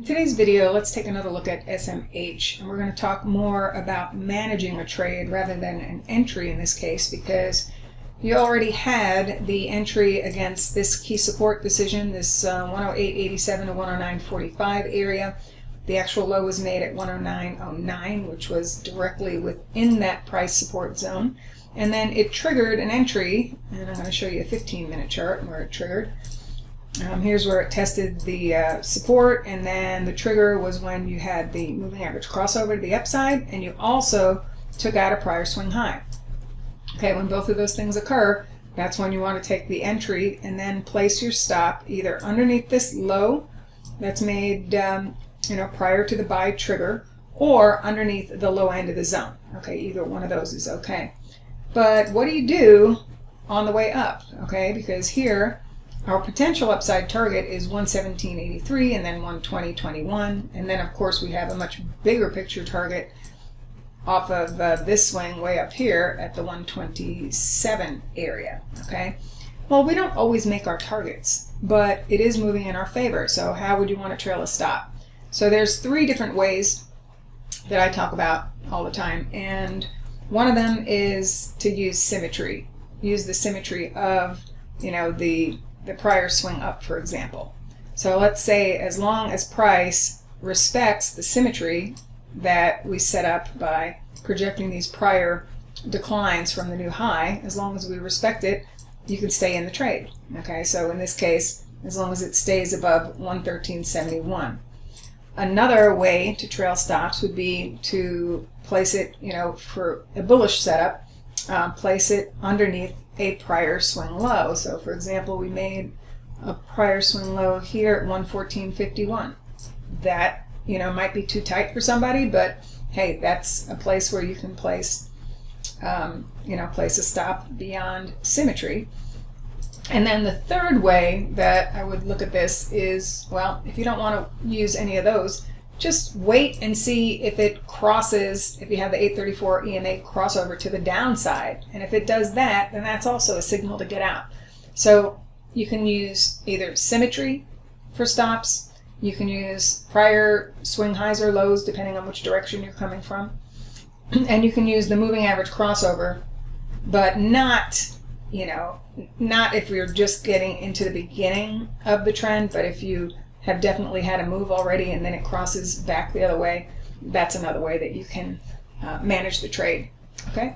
In today's video, let's take another look at SMH, and we're going to talk more about managing a trade rather than an entry in this case, because you already had the entry against this key support decision, this 108.87 to 109.45 area. The actual low was made at 109.09, which was directly within that price support zone. And then it triggered an entry, and I'm going to show you a 15-minute chart where it triggered. Here's where it tested the support, and then the trigger was when you had the moving average crossover to the upside, and you also took out a prior swing high. Okay, when both of those things occur, that's when you want to take the entry and then place your stop either underneath this low that's made prior to the buy trigger, or underneath the low end of the zone. Okay, either one of those is okay. But what do you do on the way up? Okay, because here our potential upside target is 117.83 and then 120.21, and then of course we have a much bigger picture target off of this swing way up here at the 127 area. Okay, well, we don't always make our targets, but it is moving in our favor. So how would you want to trail a stop? So there's three different ways that I talk about all the time, and one of them is to use symmetry. Use the symmetry of the prior swing up, for example. So let's say as long as price respects the symmetry that we set up by projecting these prior declines from the new high, as long as we respect it, you can stay in the trade. Okay, so in this case, as long as it stays above 113.71. Another way to trail stops would be to place it, for a bullish setup, place it underneath a prior swing low. So for example, we made a prior swing low here at 114.51. That might be too tight for somebody, but hey, that's a place where you can place place a stop beyond symmetry. And then the third way that I would look at this is, well, if you don't want to use any of those, just wait and see if it crosses, if you have the 834 EMA crossover to the downside. And if it does that, then that's also a signal to get out. So you can use either symmetry for stops, you can use prior swing highs or lows depending on which direction you're coming from, and you can use the moving average crossover, but not if we're just getting into the beginning of the trend, but if you have definitely had a move already and then it crosses back the other way, that's another way that you can manage the trade. Okay.